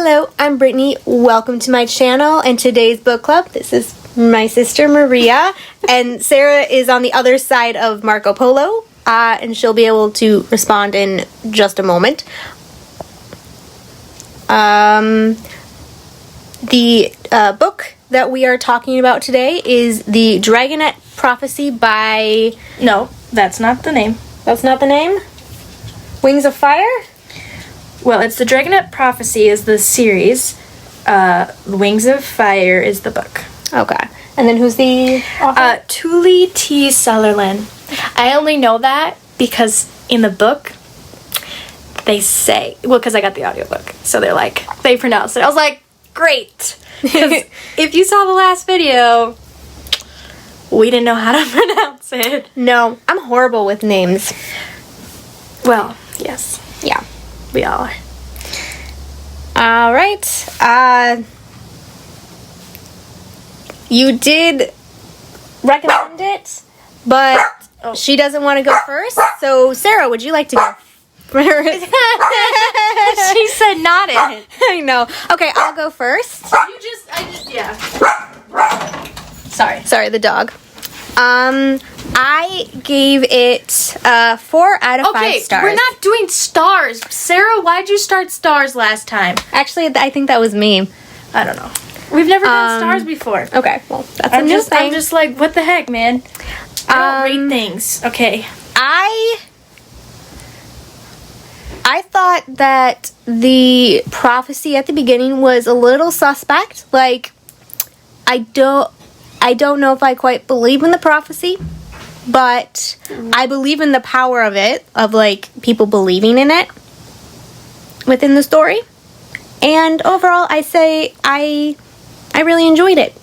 Hello, I'm Brittany. Welcome to my channel and today's book club. This is my sister Maria, and Sarah is on the other side of Marco Polo, and she'll be able to respond in just a moment. The book that we are talking about today is the Dragonet Prophecy by... No, that's not the name. That's not the name? Wings of Fire? Well, it's the Dragonet Prophecy is the series. Wings of Fire is the book. Okay. And then who's the author? Thule T. Sutherland. I only know that because in the book, they say... Well, because I got the audiobook. So they pronounce it. I was like, great. Because if you saw the last video, we didn't know how to pronounce it. No, I'm horrible with names. Well, yes. Yeah. We all are. All right. You did recommend it, but she doesn't want to go first. So, Sarah, would you like to go first? She said not it. I know. Okay, I'll go first. Yeah. Sorry, the dog. I gave it 4 out of 5 stars. We're not doing stars. Sarah, why'd you start stars last time? Actually, I think that was me. I don't know. We've never done stars before. Okay, well, that's a new thing. I'm just like, what the heck, man? I don't rate things. Okay. I thought that the prophecy at the beginning was a little suspect. Like, I don't know if I quite believe in the prophecy, but I believe in the power of it, of like people believing in it within the story. And overall, I say I really enjoyed it.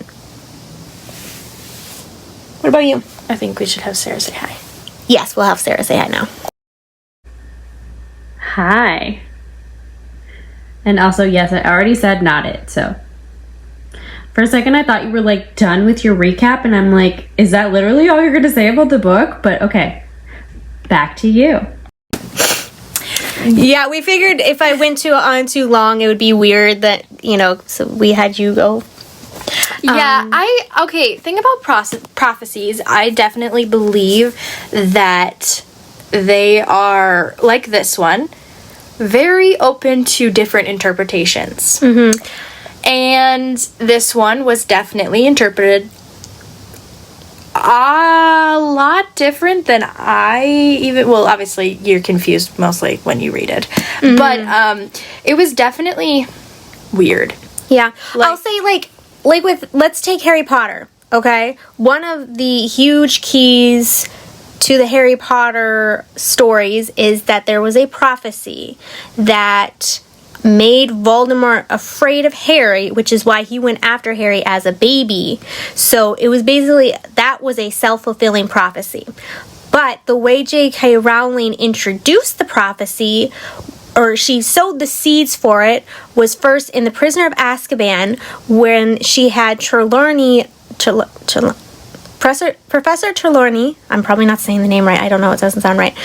What about you? I think we should have Sarah say hi. Yes, we'll have Sarah say hi now. Hi. And also, yes, I already said not it, so. For a second, I thought you were, like, done with your recap, and I'm like, is that literally all you're going to say about the book? But, okay. Back to you. Yeah, we figured if I went on too long, it would be weird that, so we had you go. Yeah, thing about prophecies, I definitely believe that they are, like this one, very open to different interpretations. Mm-hmm. And this one was definitely interpreted a lot different than obviously you're confused mostly when you read it. Mm-hmm. But it was definitely weird. Yeah. I'll say let's take Harry Potter, okay? One of the huge keys to the Harry Potter stories is that there was a prophecy that made Voldemort afraid of Harry, which is why he went after Harry as a baby. So it was basically, that was a self-fulfilling prophecy. But the way J.K. Rowling introduced the prophecy, or she sowed the seeds for it, was first in The Prisoner of Azkaban, when she had Professor Trelawney, I'm probably not saying the name right, I don't know, it doesn't sound right,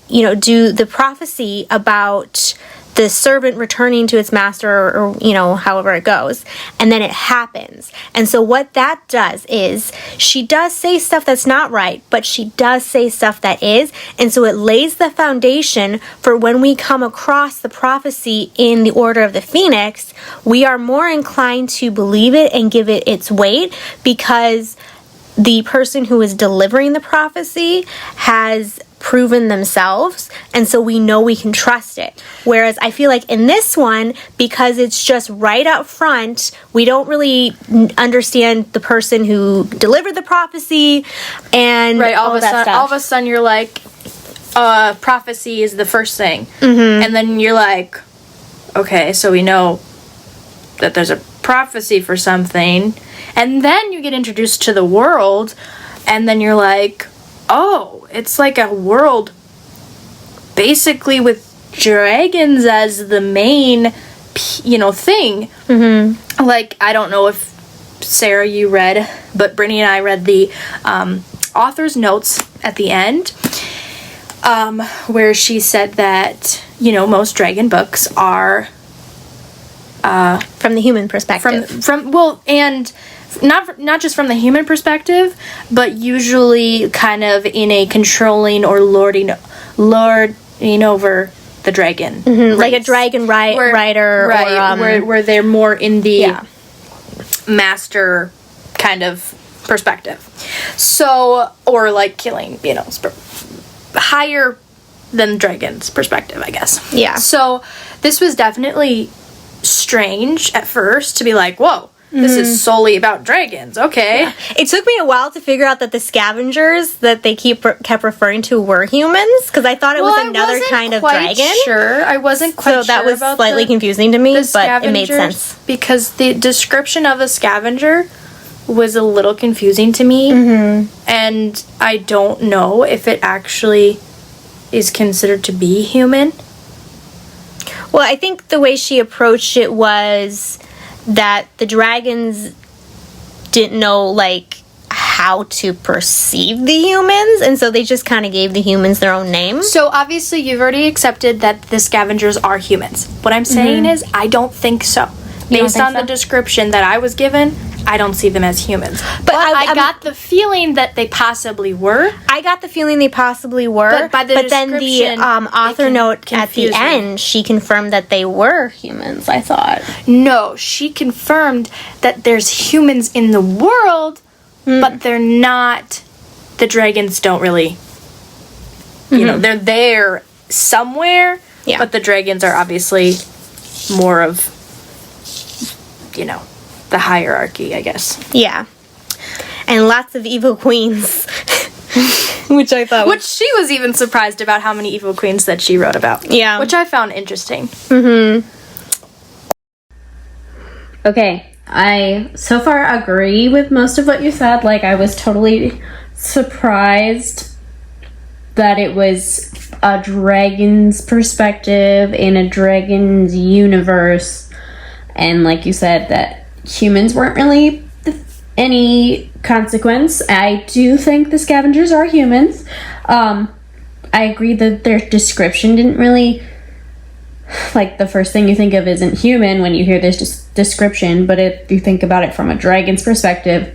do the prophecy about the servant returning to its master, or however it goes, and then it happens. And so what that does is, she does say stuff that's not right, but she does say stuff that is, and so it lays the foundation for when we come across the prophecy in the Order of the Phoenix, we are more inclined to believe it and give it its weight, because the person who is delivering the prophecy has proven themselves, and so we know we can trust it. Whereas I feel like in this one, because it's just right up front, we don't really understand the person who delivered the prophecy, and all of a sudden you're like, prophecy is the first thing. Mm-hmm. And then you're like, okay, so we know that there's a prophecy for something, and then you get introduced to the world, and then you're like, oh, it's like a world basically with dragons as the main, thing. Mm-hmm. Like, I don't know if, Sarah, you read, but Brittany and I read the author's notes at the end, where she said that, most dragon books are from the human perspective. And not just from the human perspective, but usually kind of in a controlling or lording over the dragon, like a dragon rider, where they're more in the master kind of perspective. So, or like killing, higher than dragons perspective, I guess. Yeah. So this was definitely strange at first to be like, whoa, this is solely about dragons. Okay. Yeah. It took me a while to figure out that the scavengers that they kept referring to were humans, because I thought it was another kind of dragon. Sure, I wasn't quite sure. So that was about slightly confusing to me, but it made sense. Because the description of a scavenger was a little confusing to me, and I don't know if it actually is considered to be human. Well, I think the way she approached it was that the dragons didn't know, like, how to perceive the humans, and so they just kind of gave the humans their own name. So, obviously, you've already accepted that the scavengers are humans. What I'm saying is, I don't think so. Based on the description that I was given, I don't see them as humans. But I got the feeling that they possibly were. I got the feeling they possibly were. But then the author note at the end, she confirmed that they were humans, I thought. No, she confirmed that there's humans in the world, but they're not. The dragons don't really. They're there somewhere, but the dragons are obviously more of, the hierarchy, I guess. Yeah. And lots of evil queens. Which I thought Which she was even surprised about how many evil queens that she wrote about. Yeah. Which I found interesting. Okay. I so far agree with most of what you said. Like, I was totally surprised that it was a dragon's perspective in a dragon's universe. And like you said, that humans weren't really any consequence. I do think the scavengers are humans. I agree that their description didn't really, like, the first thing you think of isn't human when you hear this description, but if you think about it from a dragon's perspective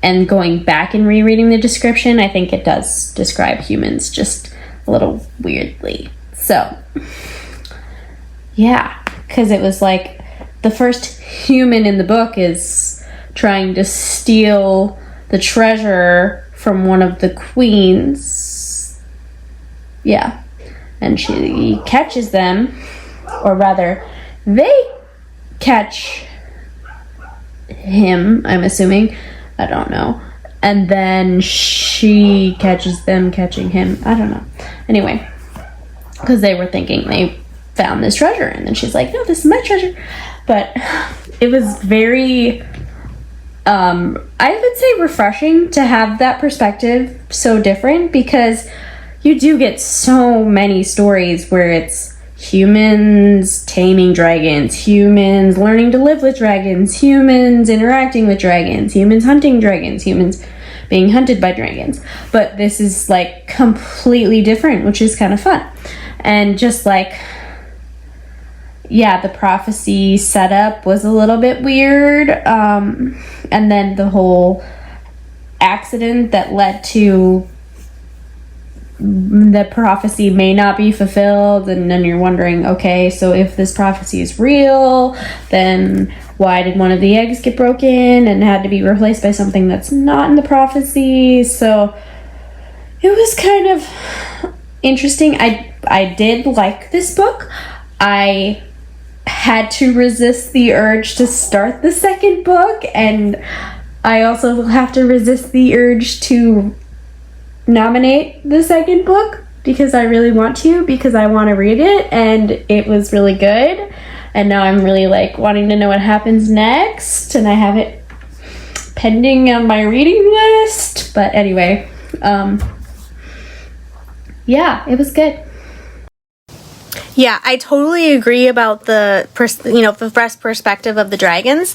and going back and rereading the description, I think it does describe humans just a little weirdly. So, yeah, because it was like the first human in the book is trying to steal the treasure from one of the queens. Yeah. And she catches them, or rather, they catch him, I'm assuming. I don't know. And then she catches them catching him. I don't know. Anyway, because they were thinking they found this treasure, and then she's like, no, this is my treasure. But it was very, I would say, refreshing to have that perspective so different, because you do get so many stories where it's humans taming dragons, humans learning to live with dragons, humans interacting with dragons, humans hunting dragons, humans being hunted by dragons. But this is, like, completely different, which is kind of fun. And just, like, yeah, the prophecy setup was a little bit weird. And then the whole accident that led to the prophecy may not be fulfilled, and then you're wondering, okay, so if this prophecy is real, then why did one of the eggs get broken and had to be replaced by something that's not in the prophecy? So it was kind of interesting. I did like this book. I had to resist the urge to start the second book, and I also have to resist the urge to nominate the second book, because I really want to, because I want to read it, and it was really good, and now I'm really, like, wanting to know what happens next, and I have it pending on my reading list. But anyway, yeah, it was good. Yeah, I totally agree about the fresh perspective of the dragons.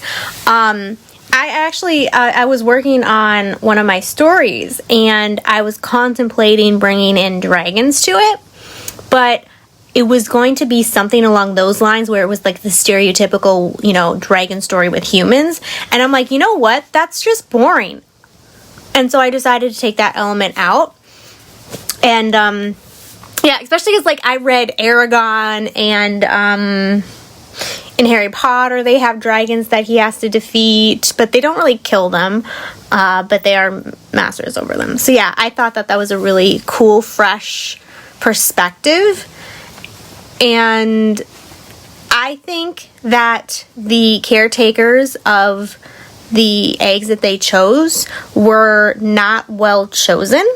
I was working on one of my stories, and I was contemplating bringing in dragons to it, but it was going to be something along those lines where it was like the stereotypical, dragon story with humans. And I'm like, you know what? That's just boring. And so I decided to take that element out. And, yeah, especially because, I read Aragon and, in Harry Potter, they have dragons that he has to defeat, but they don't really kill them, but they are masters over them. So yeah, I thought that was a really cool, fresh perspective. And I think that the caretakers of the eggs that they chose were not well chosen,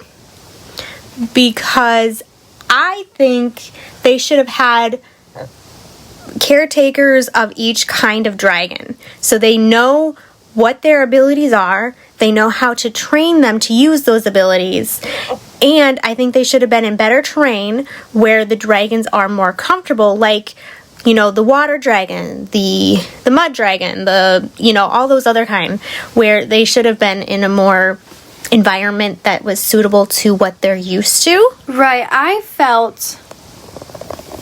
because I think they should have had caretakers of each kind of dragon. So they know what their abilities are, they know how to train them to use those abilities, and I think they should have been in better terrain where the dragons are more comfortable, like, the water dragon, the mud dragon, all those other kind, where they should have been in a more environment that was suitable to what they're used to. Right, I felt...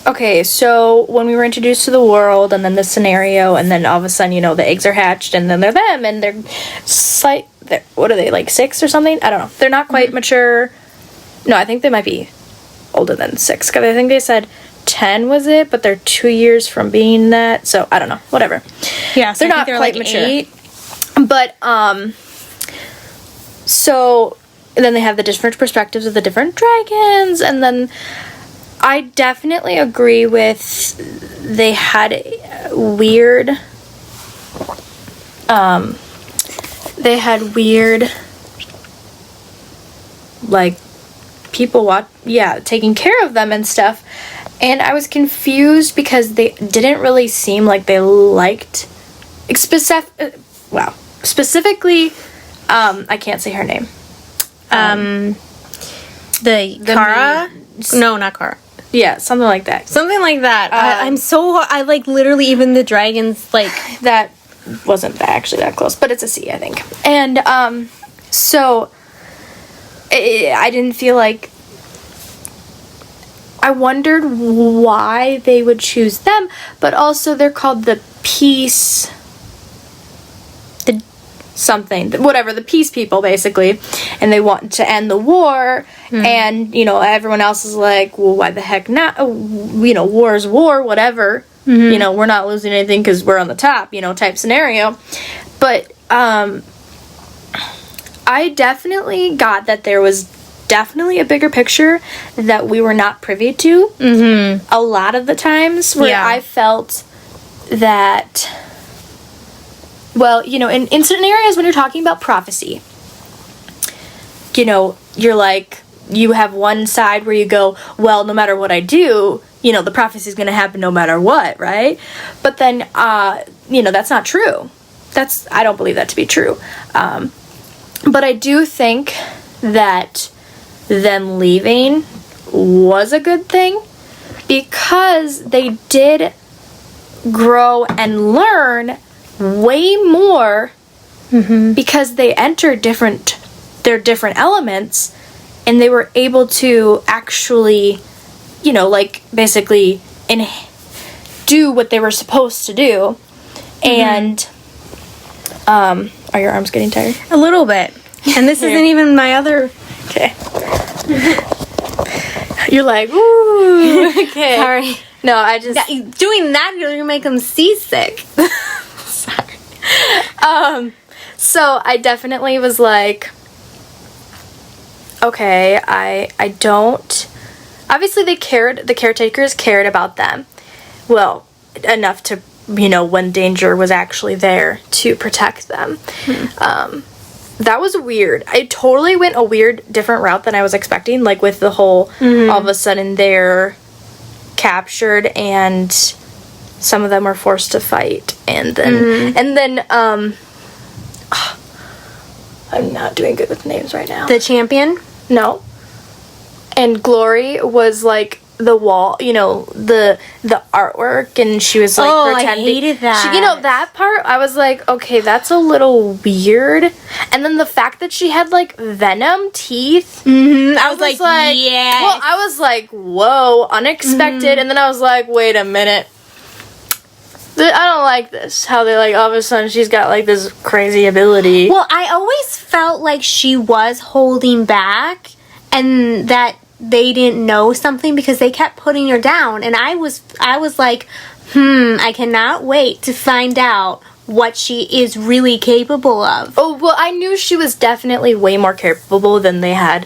Okay, so when we were introduced to the world, and then the scenario, and then all of a sudden, the eggs are hatched, and then they're them, and they're what are they, like 6 or something? I don't know. They're not quite mature. No, I think they might be older than 6, because I think they said 10 was it, but they're 2 years from being that, so I don't know. Whatever. Yeah, so they're not quite mature. 8. But, so, and then they have the different perspectives of the different dragons, and then... I definitely agree with they had weird people taking care of them and stuff, and I was confused because they didn't really seem like they liked specifically I can't say her name. The Kara? No, not Kara. Yeah, something like that. I literally, even the dragons, that wasn't actually that close, but it's a C, I think. And, so, I didn't feel like, I wondered why they would choose them, but also they're called the peace... the peace people, basically, and they want to end the war, and, everyone else is like, well, why the heck not, war is war, whatever, we're not losing anything because we're on the top, type scenario, but, I definitely got that there was definitely a bigger picture that we were not privy to, a lot of the times, where I felt that... Well, in scenarios when you're talking about prophecy, you're like, you have one side where you go, well, no matter what I do, the prophecy is going to happen no matter what, right? But then, that's not true. I don't believe that to be true. But I do think that them leaving was a good thing, because they did grow and learn way more, because they entered their different elements, and they were able to actually, basically do what they were supposed to do. And are your arms getting tired? A little bit. And this isn't even my other... Okay. You're like, ooh. Okay. Sorry. No, I just... doing that, you're gonna make them seasick. So I definitely was like, okay, I don't... Obviously the caretakers cared about them. Well, enough to, when danger was actually there to protect them. That was weird. I totally went a different route than I was expecting, with the whole, all of a sudden they're captured and some of them were forced to fight, and then, I'm not doing good with names right now. The champion? No. And Glory was, the wall, the artwork, and she was like pretending. I hated that. That part, I was like, okay, that's a little weird. And then the fact that she had like venom teeth. Mm-hmm. I was like, yeah. Well, I was like, whoa, unexpected. Mm-hmm. And then I was like, wait a minute. I don't like this. How they like all of a sudden she's got like this crazy ability. Well, I always felt like she was holding back and that they didn't know something because they kept putting her down, and I was like, I cannot wait to find out what she is really capable of. Oh, well, I knew she was definitely way more capable than they had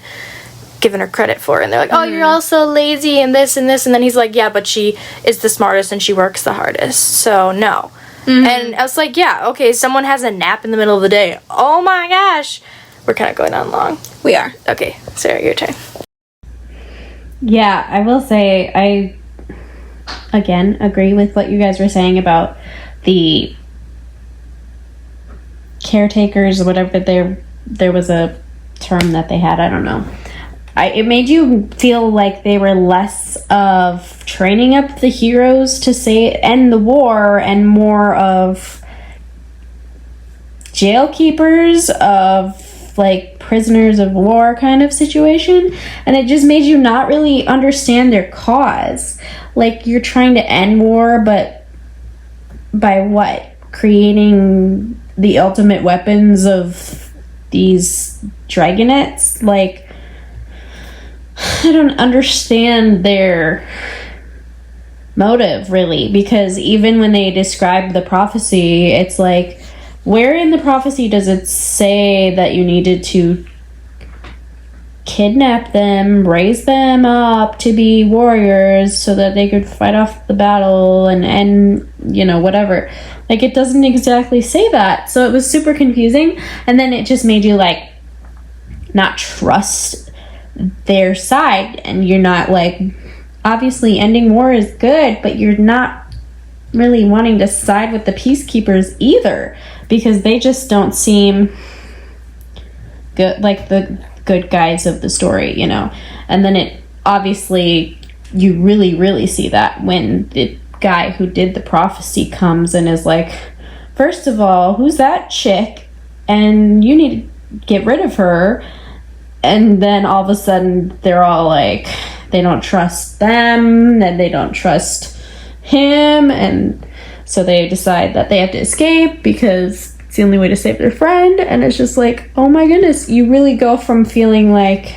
given her credit for, and they're like, oh, you're all so lazy and this, and then he's like, yeah, but she is the smartest and she works the hardest, so no. And I was like, yeah, okay, someone has a nap in the middle of the day. Oh my gosh. We're kind of going on long. We are. Okay, Sarah, your turn. Yeah, I will say I, again, agree with what you guys were saying about the caretakers or whatever. There was a term that they had, I don't know. It made you feel like they were less of training up the heroes to end the war and more of jail keepers, of like prisoners of war kind of situation, and it just made you not really understand their cause. Like, you're trying to end war, but by what? Creating the ultimate weapons of these Dragonets? Like, I don't understand their motive, really, because even when they describe the prophecy, it's like, where in the prophecy does it say that you needed to kidnap them, raise them up to be warriors so that they could fight off the battle and whatever? Like, it doesn't exactly say that. So it was super confusing. And then it just made you, like, not trust their side. And you're not, like, obviously ending war is good, but you're not really wanting to side with the peacekeepers either, because they just don't seem good, like the good guys of the story, And then it obviously, you really, really see that when the guy who did the prophecy comes and is like, first of all, who's that chick? And you need to get rid of her. And then all of a sudden they're all like, they don't trust them, and they don't trust him, and so they decide that they have to escape because it's the only way to save their friend. And it's just like, oh my goodness, you really go from feeling like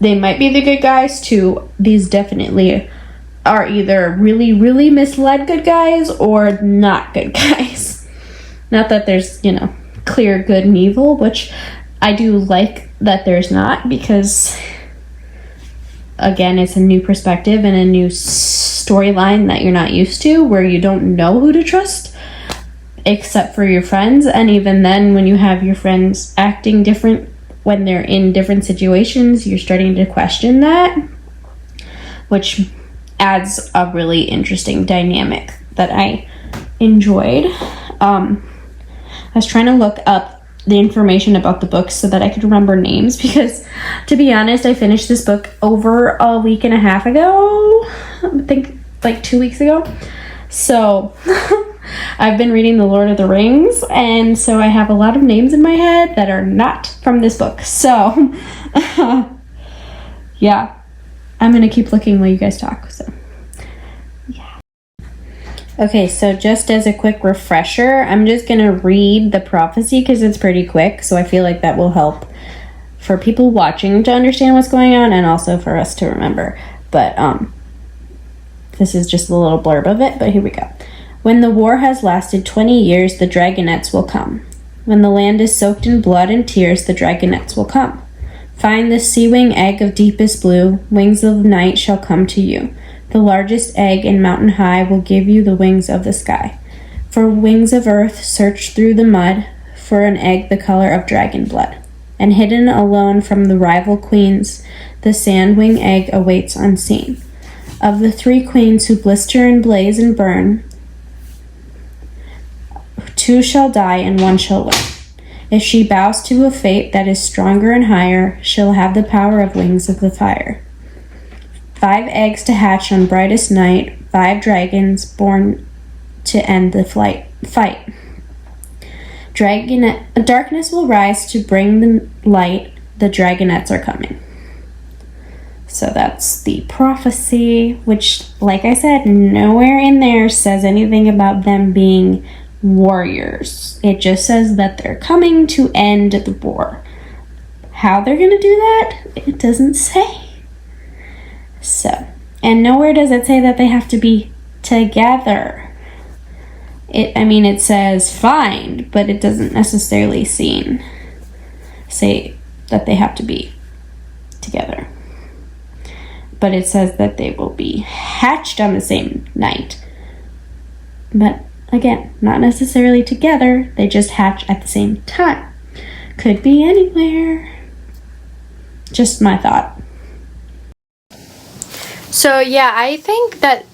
they might be the good guys to these definitely are either really, really misled good guys or not good guys. Not that there's, clear good and evil, which I do like that there's not, because again, it's a new perspective and a new storyline that you're not used to, where you don't know who to trust except for your friends. And even then, when you have your friends acting different when they're in different situations, you're starting to question that, which adds a really interesting dynamic that I enjoyed. I was trying to look up the information about the book so that I could remember names, because to be honest, I finished this book over a week and a half ago, I think like 2 weeks ago. So I've been reading The Lord of the Rings, and so I have a lot of names in my head that are not from this book. So yeah, I'm gonna keep looking while you guys talk. So okay, so just as a quick refresher, I'm just going to read the prophecy because it's pretty quick, so I feel like that will help for people watching to understand what's going on and also for us to remember. But this is just a little blurb of it, but here we go. When the war has lasted 20 years, the Dragonets will come. When the land is soaked in blood and tears, the Dragonets will come. Find the sea-wing egg of deepest blue, wings of night shall come to you. The largest egg in mountain high will give you the wings of the sky. For wings of earth, search through the mud for an egg the color of dragon blood. And hidden alone from the rival queens, the sand-wing egg awaits unseen. Of the 3 queens who blister and blaze and burn, 2 shall die and 1 shall win. If she bows to a fate that is stronger and higher, she'll have the power of wings of the fire. 5 eggs to hatch on brightest night, 5 dragons born to end the fight. Darkness will rise to bring the light. The dragonets are coming. So that's the prophecy, which, like I said, nowhere in there says anything about them being warriors. It just says that they're coming to end the war. How they're going to do that, it doesn't say. So, and nowhere does it say that they have to be together. It says find, but it doesn't necessarily say that they have to be together. But it says that they will be hatched on the same night. But again, not necessarily together. They just hatch at the same time. Could be anywhere. Just my thought. So yeah, I think that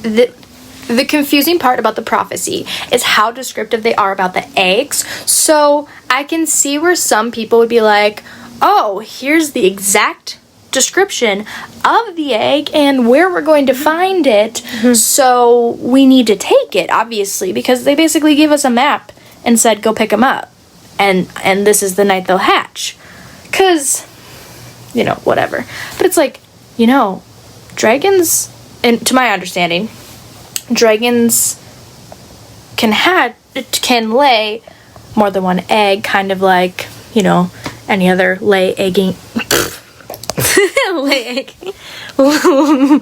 the confusing part about the prophecy is how descriptive they are about the eggs. So I can see where some people would be like, oh, here's the exact description of the egg and where we're going to find it. So we need to take it, obviously, because they basically gave us a map and said, go pick them up. And this is the night they'll hatch. Because, whatever. But it's like, dragons, and to my understanding, dragons can lay more than one egg, kind of like, any other lay egging. Lay egg. I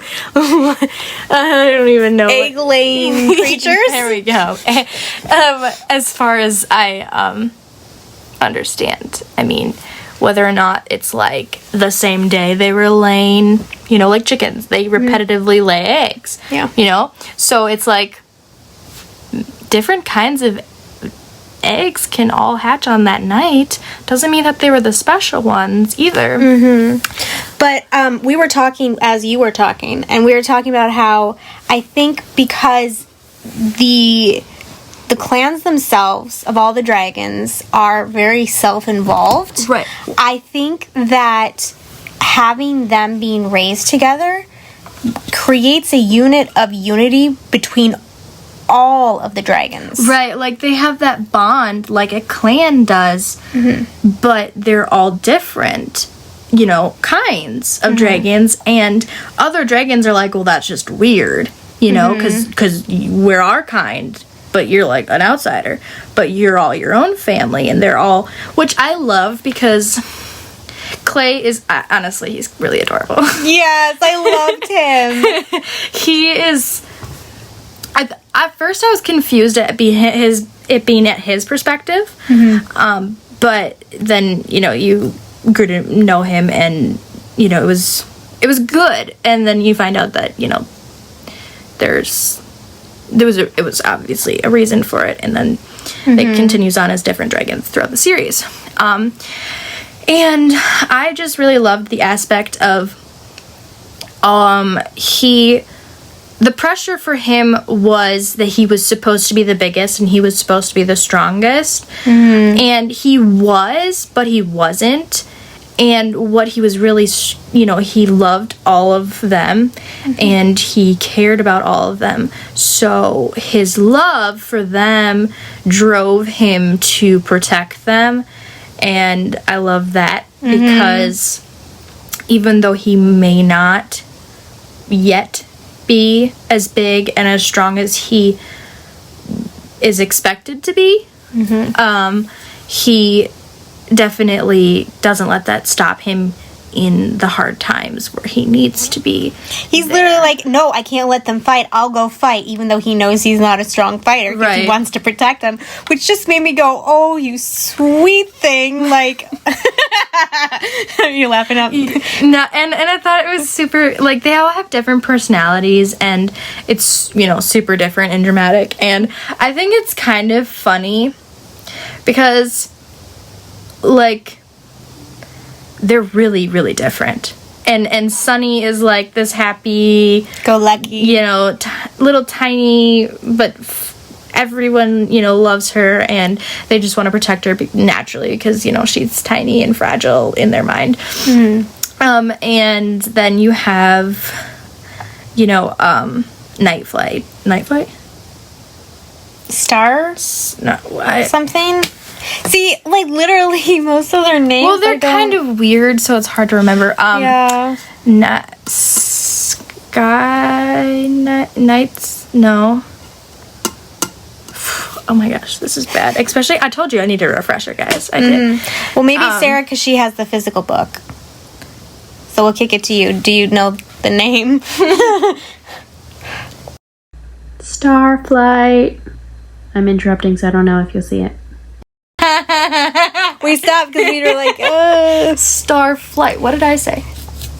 don't even know. Egg-laying creatures? There we go. As far as I understand, whether or not it's like the same day they were laying, like chickens, they repetitively lay eggs. Yeah. So it's like different kinds of eggs can all hatch on that night. Doesn't mean that they were the special ones either. But we were talking as you were talking, and we were talking about how I think because the clans themselves of all the dragons are very self-involved. Right. I think that having them being raised together creates a unit of unity between all of the dragons. Right, like they have that bond like a clan does, but they're all different, kinds of dragons, and other dragons are like, well, that's just weird, because we're our kind, but you're like an outsider, but you're all your own family, and they're all, which I love because Clay is, honestly, he's really adorable. Yes, I loved him. He is... At first, I was confused at it being at his perspective, but then you grew to know him, and it was good. And then you find out that it was obviously a reason for it, and then it continues on as different dragons throughout the series. And I just really loved the aspect of the pressure for him was that he was supposed to be the biggest and he was supposed to be the strongest. And he was, but he wasn't. And what he was really, he loved all of them and he cared about all of them. So his love for them drove him to protect them. And I love that because even though he may not yet be as big and as strong as he is expected to be, he definitely doesn't let that stop him in the hard times where he needs to be. He's literally like, no, I can't let them fight. I'll go fight, even though he knows he's not a strong fighter. Because he wants to protect them. Which just made me go, oh, you sweet thing. Like, are you laughing at me? No, and I thought it was super, like, they all have different personalities, and it's, super different and dramatic. And I think it's kind of funny because, like, they're really, really different. And Sunny is like this happy... Go lucky. Little tiny, but everyone, loves her, and they just want to protect her naturally because, she's tiny and fragile in their mind. And then you have Night Flight. Stars? No, Something? See, like, literally, most of their names. well, they're kind of weird, so it's hard to remember. Yeah. Nights? No. Oh my gosh, this is bad. Especially, I told you I need a refresher, guys. I did. Well, maybe Sarah, because she has the physical book. So we'll kick it to you. Do you know the name? Starflight. I'm interrupting, so I don't know if you'll see it. We stopped because we were like, Starflight. What did I say?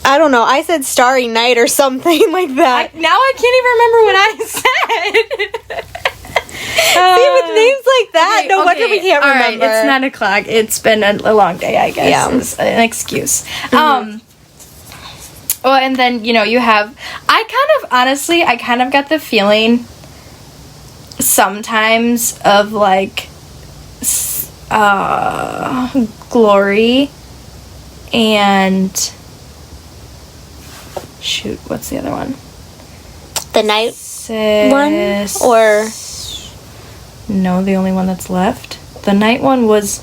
I don't know. I said Starry Night or something like that. Now I can't even remember what I said. See, with names like that, Okay, no wonder we can't all right, remember. it's 9 o'clock. It's been a long day, I guess. Yeah. Is an excuse. Well, and then, you have... I kind of got the feeling sometimes of, like, Glory and... Shoot, what's the other one? The night one? Or... No, the only one that's left. The night one was...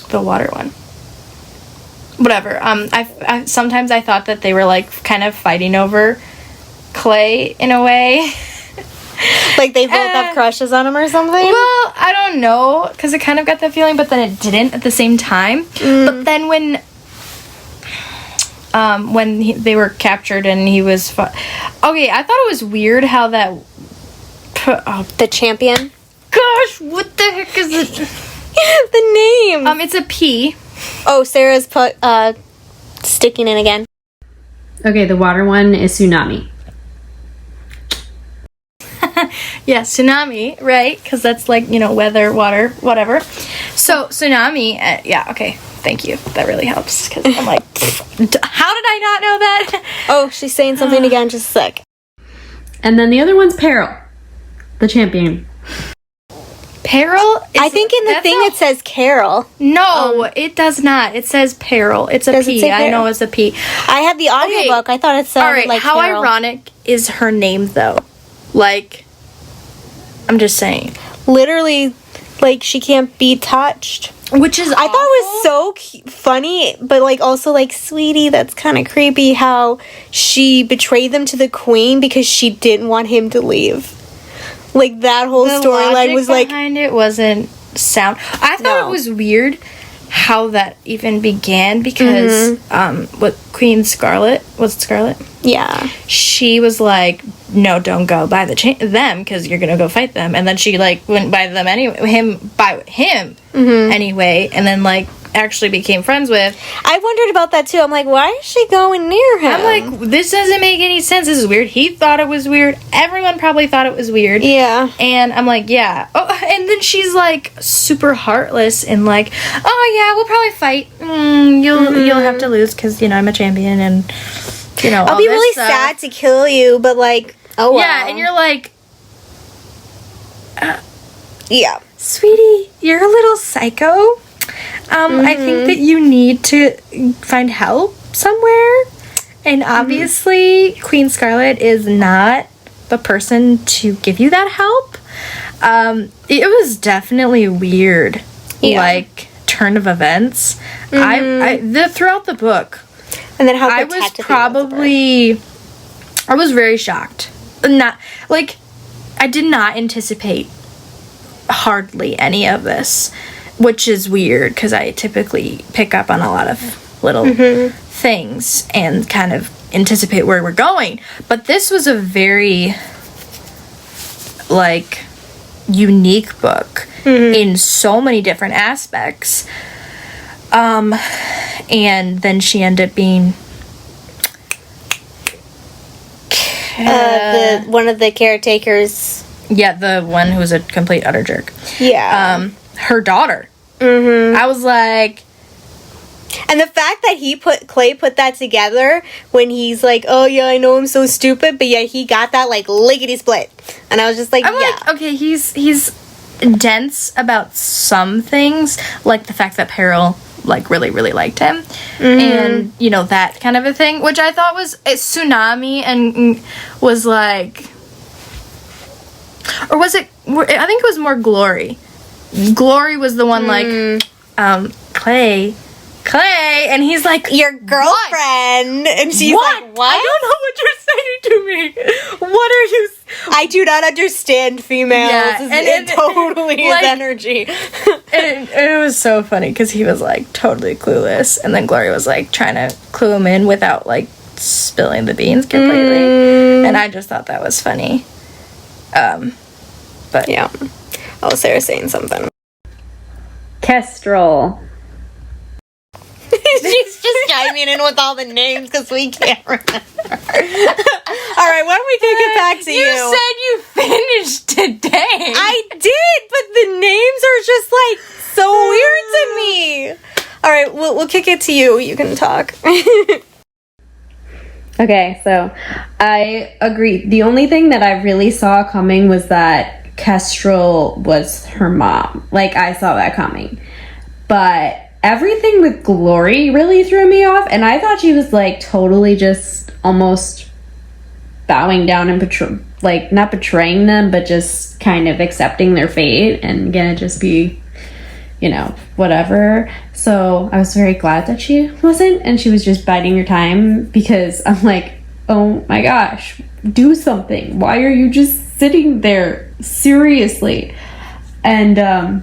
the water one. Whatever. I sometimes I thought that they were, like, kind of fighting over Clay in a way. Like they both have crushes on him or something? Well, I don't know, because I kind of got that feeling, but then it didn't at the same time. But then when they were captured and he was... Okay, I thought it was weird how that... The champion? Gosh, what the heck is it? The name! It's a P. Oh, Sarah's sticking in again. Okay, the water one is Tsunami. Yeah, Tsunami, right? Because that's like, weather, water, whatever. So, Tsunami, yeah, okay. Thank you. That really helps. Because I'm like, how did I not know that? Oh, she's saying something again. Just a sec. And then the other one's Peril, the champion. Peril? I think in the thing it says Carol. No, it does not. It says Peril. It's a P. I know it's a P. I had the audiobook. I thought it said all right, like how Carol. ironic is her name, though? Like, I'm just saying. Literally, like, she can't be touched. Which is I thought it was so funny, but, like, also, like, sweetie, that's kind of creepy how she betrayed them to the queen because she didn't want him to leave. Like, that whole storyline was, like... behind it wasn't sound. I thought it was weird how that even began because, what, Queen Scarlet, was it Scarlet? Yeah. She was like, no, don't go by them because you're gonna go fight them, and then she like went by them anyway, anyway, and then like actually became friends with. I wondered about that too. I'm like, why is she going near him? I'm like, this doesn't make any sense. This is weird. He thought it was weird. Everyone probably thought it was weird. Yeah. And I'm like, yeah. Oh, and then she's like super heartless and like, oh yeah, we'll probably fight. You'll have to lose because I'm a champion and. I'll be really sad to kill you, but like, oh well. Yeah, and you're like, yeah, sweetie, you're a little psycho. I think that you need to find help somewhere. And obviously, Queen Scarlet is not the person to give you that help. It was definitely weird, like turn of events. Throughout the book. And then how I was very shocked. Not like I did not anticipate hardly any of this, which is weird because I typically pick up on a lot of little things and kind of anticipate where we're going. But this was a very like unique book in so many different aspects. And then she ended up being one of the caretakers. Yeah, the one who was a complete utter jerk. Yeah. Her daughter. I was like... And the fact that Clay put that together when he's like, oh yeah, I know I'm so stupid, but yeah, he got that like lickety split. And I was just like, like, okay, he's dense about some things, like the fact that Peril like really, really liked him. And, you know, that kind of a thing, which I thought was Tsunami and was like, or was it, I think it was more Glory. Glory was the one like, Clay, and he's like, your girlfriend, and she's what? like, what? I don't know what you're saying to me. What are you? I do not understand females. Yeah, and and it totally like, is energy. It was so funny because he was like totally clueless, and then Glory was like trying to clue him in without like spilling the beans completely, and I just thought that was funny. But Yeah. Oh, Sarah's saying something. Kestrel. She's just chiming in with all the names because we can't remember. All right, why don't we kick it back to you? You said you finished today. I did, but the names are just like so weird to me. All right, we'll kick it to you. You can talk. Okay, so I agree. The only thing that I really saw coming was that Kestrel was her mom. Like, I saw that coming. But everything with Glory really threw me off, and I thought she was, like, totally just almost bowing down and, not betraying them, but just kind of accepting their fate and gonna just be, you know, whatever. So I was very glad that she wasn't, and she was just biding her time, because I'm like, oh my gosh, do something. Why are you just sitting there? Seriously. And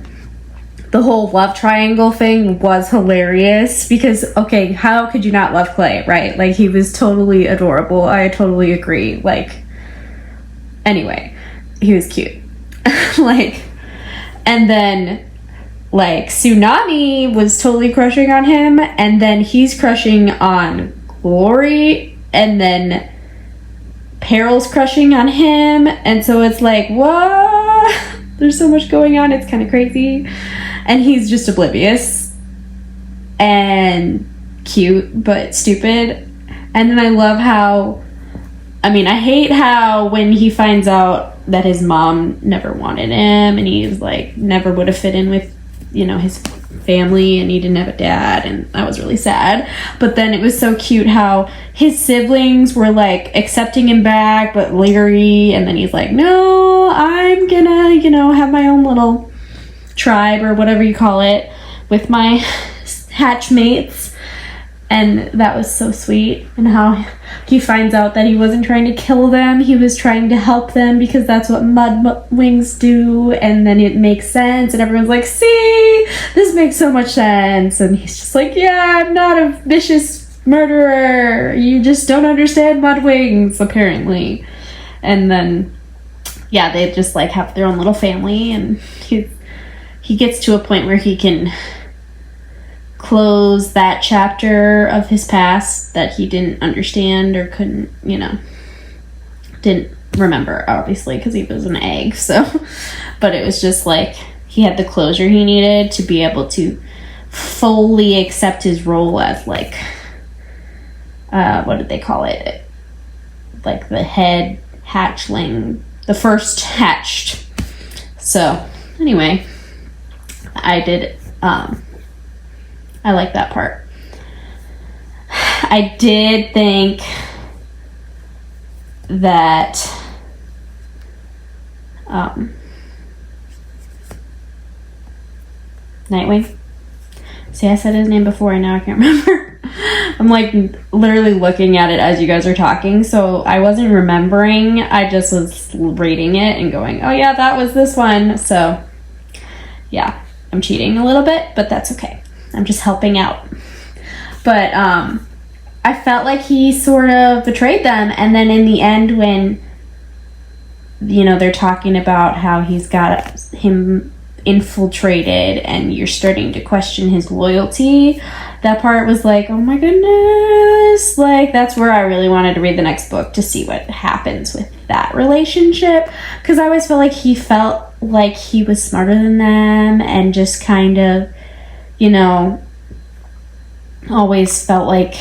the whole love triangle thing was hilarious, because, okay, how could you not love Clay, right? Like, he was totally adorable. I totally agree. Like, anyway, he was cute. Like, and then, like, Tsunami was totally crushing on him, and then he's crushing on Glory, and then Peril's crushing on him, and so it's like, what? There's so much going on, it's kind of crazy. And he's just oblivious and cute but stupid. And then I love how, I hate how when he finds out that his mom never wanted him, and he's like never would have fit in with, you know, his family, and he didn't have a dad, and that was really sad. But then it was so cute how his siblings were like accepting him back but leery, and then he's like, no, I'm gonna, you know, have my own little tribe or whatever you call it with my hatchmates. And that was so sweet. And how he finds out that he wasn't trying to kill them, he was trying to help them, because that's what mud wings do. And then it makes sense, and everyone's like, see, this makes so much sense. And he's just like, yeah, I'm not a vicious murderer, you just don't understand mud wings, apparently. And then, yeah, they just like have their own little family, and he gets to a point where he can close that chapter of his past that he didn't understand or couldn't, you know, didn't remember, obviously, because he was an egg. So, but it was just like he had the closure he needed to be able to fully accept his role as, like, what did they call it? Like the head hatchling, the first hatched. So anyway, I did, I like that part. I did think that Nightwing. See, I said his name before and now I can't remember. I'm like literally looking at it as you guys are talking, so I wasn't remembering. I just was reading it and going, oh yeah, that was this one. So yeah, I'm cheating a little bit, but that's okay. I'm just helping out. But I felt like he sort of betrayed them, and then in the end when, you know, they're talking about how he's got him infiltrated and you're starting to question his loyalty, that part was like, oh my goodness, like that's where I really wanted to read the next book to see what happens with that relationship, because I always felt like he was smarter than them, and just kind of, you know, always felt like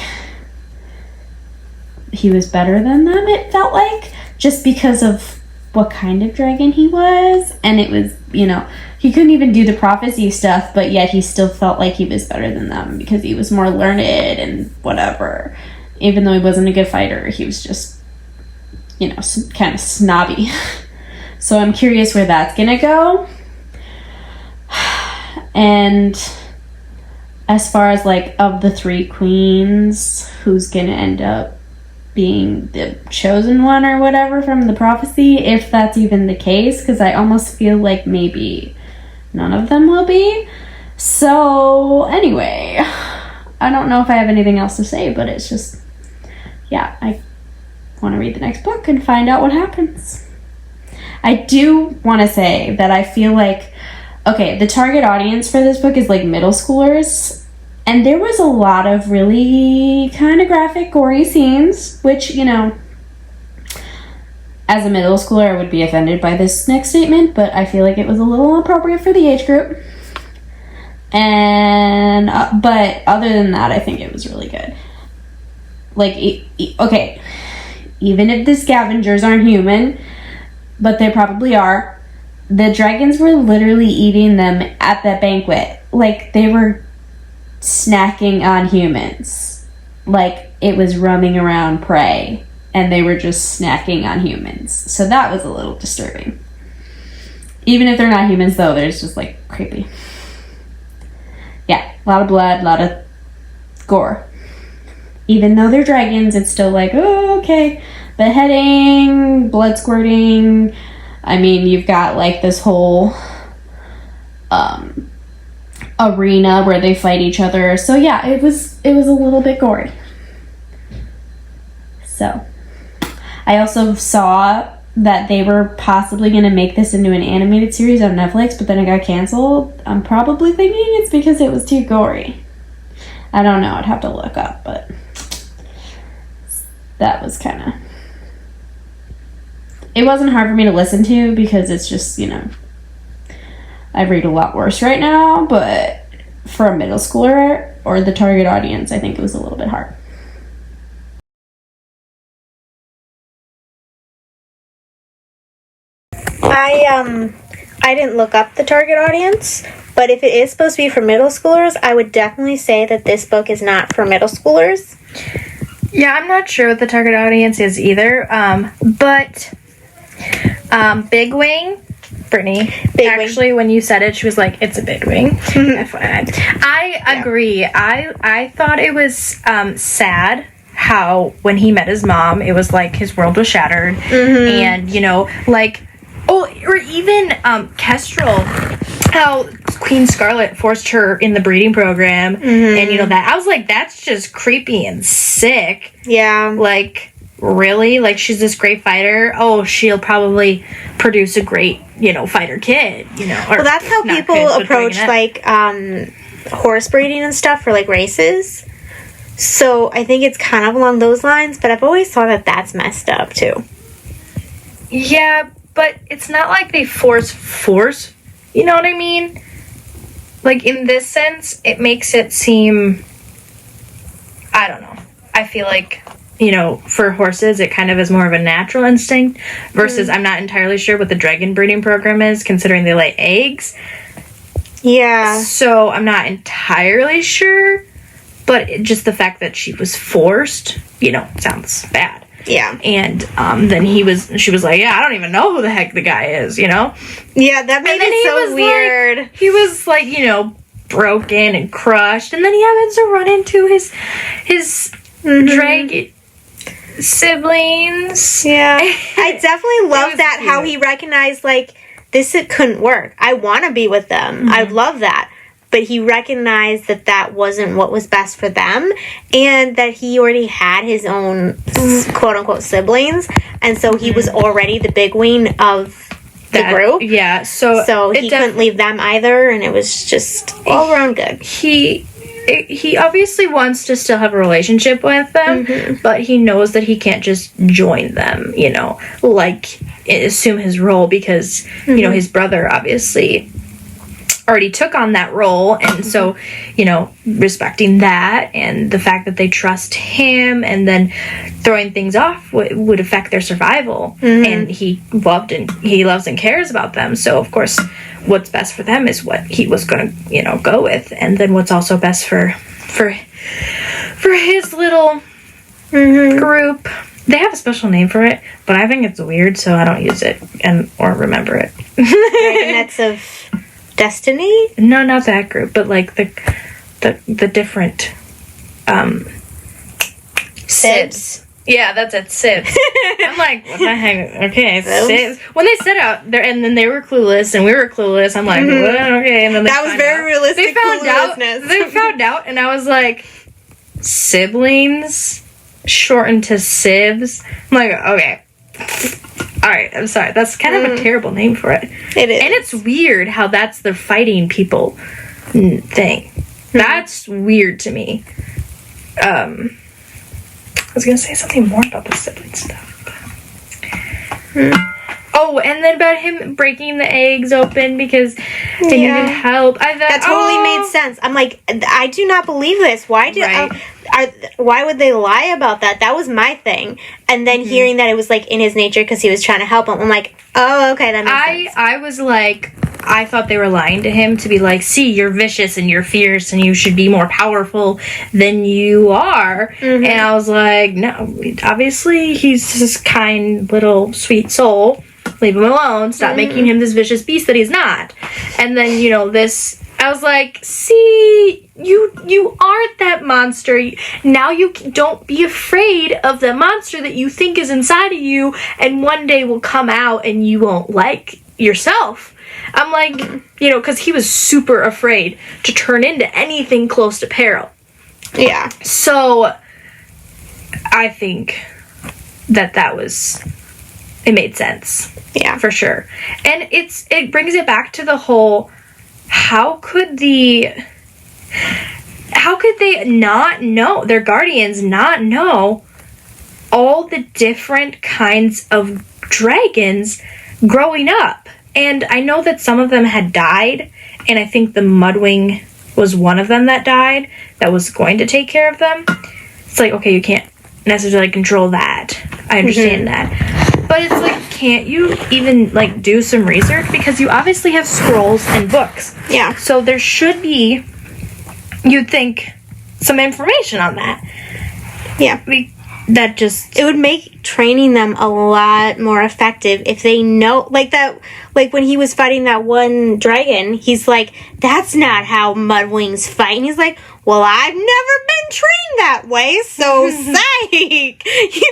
he was better than them, it felt like, just because of what kind of dragon he was. And it was, you know, he couldn't even do the prophecy stuff, but yet he still felt like he was better than them because he was more learned and whatever. Even though he wasn't a good fighter, he was just, you know, kind of snobby. So I'm curious where that's gonna go. And as far as, like, of the 3 queens, who's gonna end up being the chosen one or whatever from the prophecy, if that's even the case, because I almost feel like maybe none of them will be. So anyway, I don't know if I have anything else to say, but it's just, yeah, I want to read the next book and find out what happens. I do want to say that I feel like, okay, the target audience for this book is like middle schoolers, and there was a lot of really kind of graphic, gory scenes, which, you know, as a middle schooler, I would be offended by this next statement, but I feel like it was a little appropriate for the age group. And, but other than that, I think it was really good. Like, okay, even if the scavengers aren't human, but they probably are, the dragons were literally eating them at that banquet. Like, they were snacking on humans. Like, it was roaming around prey, and they were just snacking on humans. So that was a little disturbing. Even if they're not humans, though, they're just, like, creepy. Yeah, a lot of blood, a lot of gore. Even though they're dragons, it's still like, oh, okay. Beheading, blood squirting. I mean, you've got, like, this whole arena where they fight each other. So yeah, it was a little bit gory. So I also saw that they were possibly going to make this into an animated series on Netflix, but then it got canceled. I'm probably thinking it's because it was too gory. I don't know, I'd have to look up, but that was kind of, it wasn't hard for me to listen to because it's just, you know, I read a lot worse right now, but for a middle schooler or the target audience, I think it was a little bit hard. I didn't look up the target audience, but if it is supposed to be for middle schoolers, I would definitely say that this book is not for middle schoolers. Yeah, I'm not sure what the target audience is either, but Big Wing, Brittany, actually, when you said it, she was like, it's a big wing. FYI. I agree. I thought it was sad how when he met his mom, it was like his world was shattered. And, you know, like, oh, or even Kestrel, how Queen Scarlet forced her in the breeding program. And, you know, that I was like, that's just creepy and sick. Yeah. Like, really? Like, she's this great fighter. Oh, she'll probably produce a great, you know, fighter kid, you know. Or, well, that's how people approach, like, horse breeding and stuff for, like, races. So I think it's kind of along those lines, but I've always thought that that's messed up, too. Yeah, but it's not like they force, you know what I mean? Like, in this sense, it makes it seem, I don't know. I feel like, you know, for horses, it kind of is more of a natural instinct versus I'm not entirely sure what the dragon breeding program is, considering they lay eggs. Yeah. So I'm not entirely sure, but just the fact that she was forced, you know, sounds bad. Yeah. And then she was like, yeah, I don't even know who the heck the guy is, you know? Yeah, that made it so weird. Like, he was like, you know, broken and crushed, and then he happens to run into his dragon siblings. Yeah. I definitely love that, cute. How he recognized, like, this, it couldn't work. I want to be with them. I love that. But he recognized that that wasn't what was best for them, and that he already had his own quote-unquote siblings, and so he was already the big wing of the group. Yeah, so he couldn't leave them either, and it was just all around good. He obviously wants to still have a relationship with them, but he knows that he can't just join them, you know, like, assume his role, because, you know, his brother obviously already took on that role, and so, respecting that and the fact that they trust him, and then throwing things off would affect their survival. And he loves and cares about them, so of course what's best for them is what he was going to go with, and then what's also best for his little group. They have a special name for it, but I think it's weird, so I don't use it or remember it. Dragonets of Destiny? No, not that group, but like the different Sibs. Yeah, that's it, Sibs. I'm like, what the heck? Okay, Sibs. When they set out there, and then they were clueless, and we were clueless, I'm like, what? Okay, and then that was very realistic. They found out, and I was like, siblings shortened to Sibs. I'm like, okay. Alright, I'm sorry. That's kind of a terrible name for it. It is. And it's weird how that's the fighting people thing. That's weird to me. I was going to say something more about the sibling stuff. Oh, and then about him breaking the eggs open because they needed help. That totally made sense. I'm like, I do not believe this. Why would they lie about that? That was my thing. And then hearing that it was like in his nature because he was trying to help him, I'm like, oh, okay, that makes sense. I was like, I thought they were lying to him to be like, see, you're vicious and you're fierce and you should be more powerful than you are. And I was like, no, obviously he's this kind little sweet soul. Leave him alone. Stop making him this vicious beast that he's not. And then, this, I was like, see, you aren't that monster. Now you don't be afraid of the monster that you think is inside of you, and one day will come out and you won't like yourself. I'm like, because he was super afraid to turn into anything close to peril. Yeah. So, I think that was... It made sense. Yeah. For sure. And it brings it back to the whole, how could they not know, their guardians not know all the different kinds of dragons growing up? And I know that some of them had died, and I think the Mudwing was one of them that died, that was going to take care of them. It's like, okay, you can't necessarily control that. I understand that. But it's like, can't you even, like, do some research? Because you obviously have scrolls and books. Yeah. So there should be, you'd think, some information on that. Yeah. It would make training them a lot more effective if they know, like when he was fighting that one dragon, he's like, that's not how Mudwings fight. And he's like, well, I've never been trained that way, so psych! You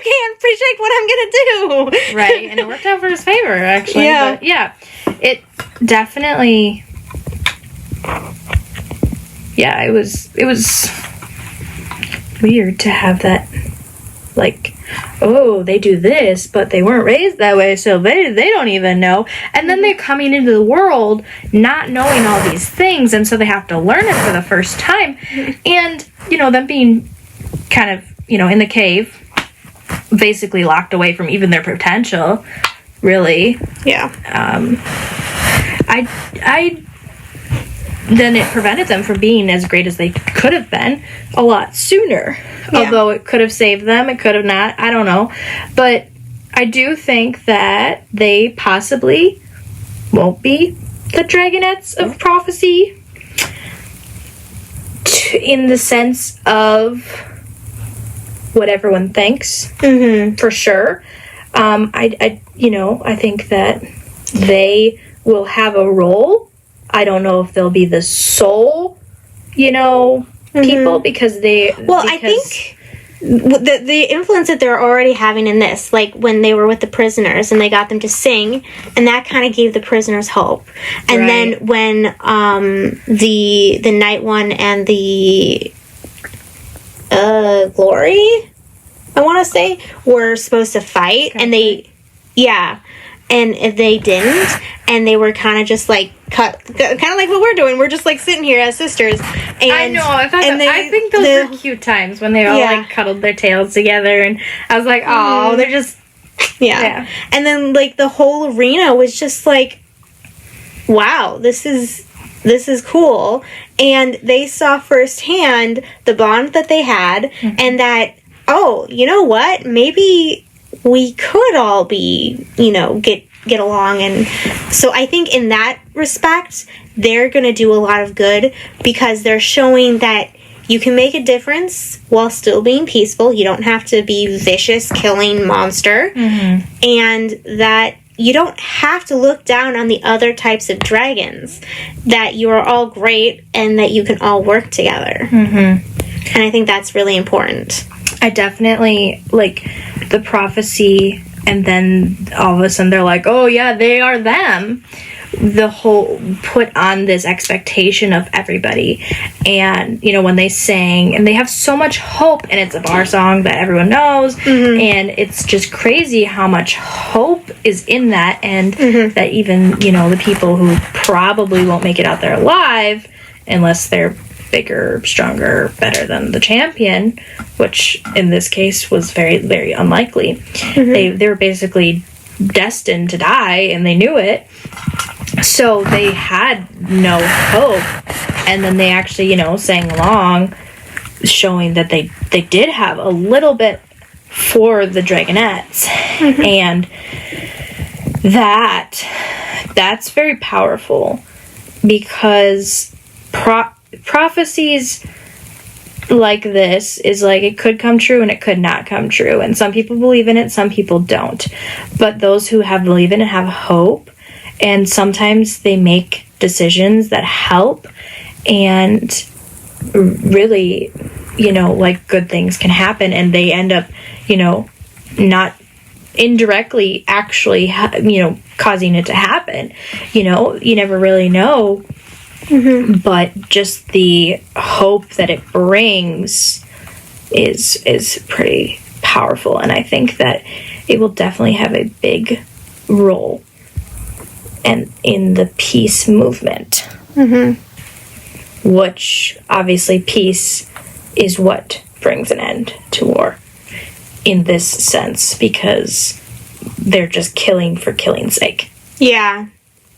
can't predict what I'm gonna do. Right, and it worked out for his favor, actually. Yeah. But yeah, it definitely... Yeah, it was weird to have that, like, oh, they do this, but they weren't raised that way, so they don't even know. And then they're coming into the world not knowing all these things, and so they have to learn it for the first time. And, them being kind of, in the cave, basically locked away from even their potential, really. Yeah. Then it prevented them from being as great as they could have been a lot sooner. Yeah. Although it could have saved them, it could have not. I don't know. But I do think that they possibly won't be the Dragonets of prophecy in the sense of what everyone thinks. For sure. I think that they will have a role. I don't know if they'll be the sole, people, because I think the influence that they're already having in this, like when they were with the prisoners and they got them to sing, and that kind of gave the prisoners hope. And then when the Night One and the Glory, I want to say, were supposed to fight, and they didn't, and they were kind of just like cut, kind of like what we're doing. We're just like sitting here as sisters. And I know. I think those were cute times when they all like cuddled their tails together, and I was like, oh, they're just And then like the whole arena was just like, wow, this is this is cool. And they saw firsthand the bond that they had, and that, oh, you know what? Maybe we could all be, get along. And so I think in that respect, they're going to do a lot of good, because they're showing that you can make a difference while still being peaceful. You don't have to be vicious, killing monster. And that you don't have to look down on the other types of dragons. That you are all great and that you can all work together. And I think that's really important. I definitely, like, the prophecy, and then all of a sudden they're like, oh yeah, they are them. The whole put on this expectation of everybody. And, when they sang, and they have so much hope, and it's a bar song that everyone knows, and it's just crazy how much hope is in that, and that even, the people who probably won't make it out there alive, unless they're bigger, stronger, better than the champion, which in this case was very, very unlikely. They were basically destined to die, and they knew it. So they had no hope. And then they actually, sang along, showing that they did have a little bit for the Dragonets. And that's very powerful, because prophecies like this is like, it could come true and it could not come true, and some people believe in it, some people don't. But those who believe in it have hope, and sometimes they make decisions that help, and really, like, good things can happen, and they end up, not indirectly actually causing it to happen. You never really know. But just the hope that it brings is pretty powerful, and I think that it will definitely have a big role in the peace movement. Which, obviously, peace is what brings an end to war in this sense, because they're just killing for killing's sake. Yeah.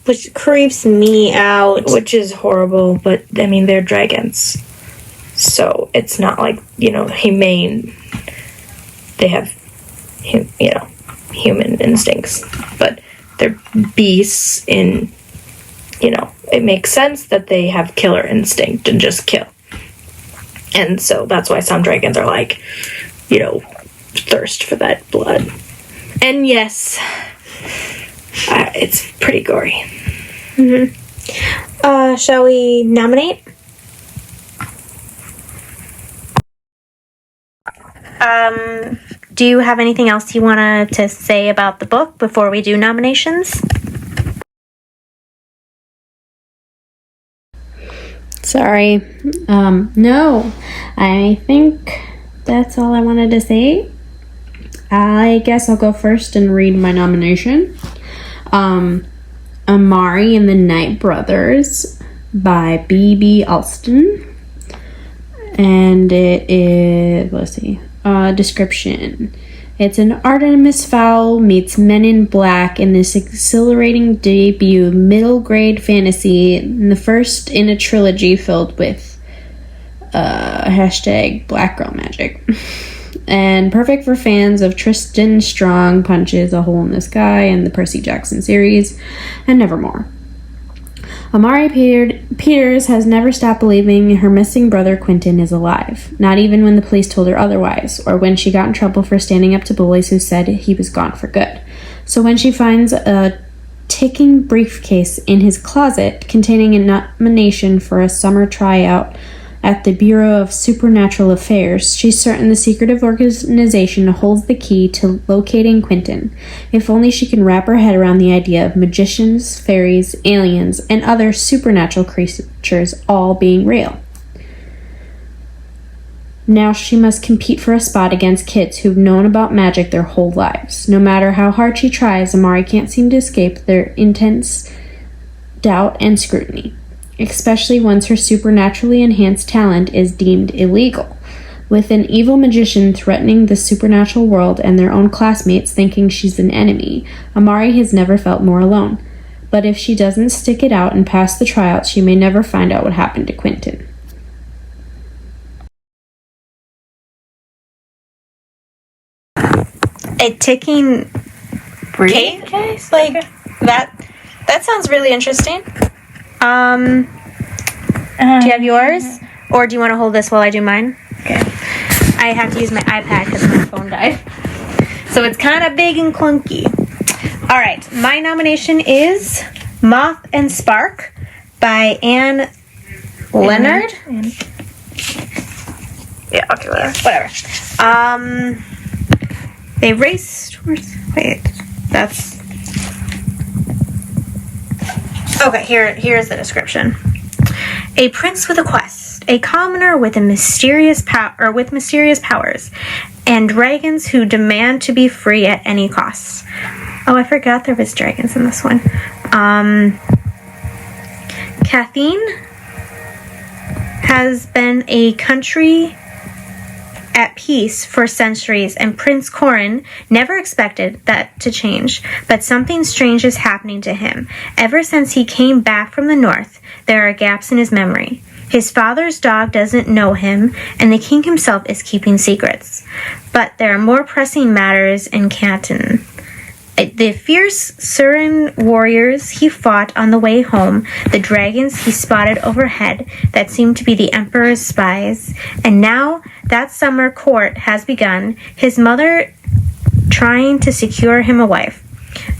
Which creeps me out. Which is horrible, but, I mean, they're dragons. So, it's not like, humane. They have, human instincts. But they're beasts in, it makes sense that they have killer instinct and just kill. And so, that's why some dragons are like, thirst for that blood. And yes, it's pretty gory. Shall we nominate? Do you have anything else you want to say about the book before we do nominations? Sorry. No. I think that's all I wanted to say. I guess I'll go first and read my nomination. Amari and the Night Brothers by B.B. Alston. And it is, let's see, description. It's an Artemis Fowl meets Men in Black in this exhilarating debut middle grade fantasy, and the first in a trilogy filled with hashtag Black Girl Magic. And perfect for fans of Tristan Strong Punches a Hole in the Sky and the Percy Jackson series, and Nevermore. Amari Peters has never stopped believing her missing brother Quentin is alive, not even when the police told her otherwise, or when she got in trouble for standing up to bullies who said he was gone for good. So when she finds a ticking briefcase in his closet containing a nomination for a summer tryout at the Bureau of Supernatural Affairs, she's certain the secretive organization holds the key to locating Quentin. If only she can wrap her head around the idea of magicians, fairies, aliens, and other supernatural creatures all being real. Now she must compete for a spot against kids who've known about magic their whole lives. No matter how hard she tries, Amari can't seem to escape their intense doubt and scrutiny, especially once her supernaturally enhanced talent is deemed illegal. With an evil magician threatening the supernatural world and their own classmates thinking she's an enemy, Amari has never felt more alone. but if she doesn't stick it out and pass the tryout, she may never find out what happened to Quentin. A ticking case? Like, that sounds really interesting. Do you have yours? Or do you want to hold this while I do mine? Okay. I have to use my iPad because my phone died. So it's kind of big and clunky. All right. My nomination is Moth and Spark by Anne Leonard. Yeah, okay, whatever. They raced... Wait. That's... Okay, here's the description. A prince with a quest, a commoner with mysterious powers, and dragons who demand to be free at any cost. Oh, I forgot there was dragons in this one. Cathene has been a country at peace for centuries, and Prince Corin never expected that to change, but something strange is happening to him. Ever since he came back from the north, there are gaps in his memory. His father's dog doesn't know him, and the king himself is keeping secrets. But there are more pressing matters in Canton. The fierce Surin warriors he fought on the way home, the dragons he spotted overhead that seemed to be the Emperor's spies, and now that summer court has begun, his mother trying to secure him a wife.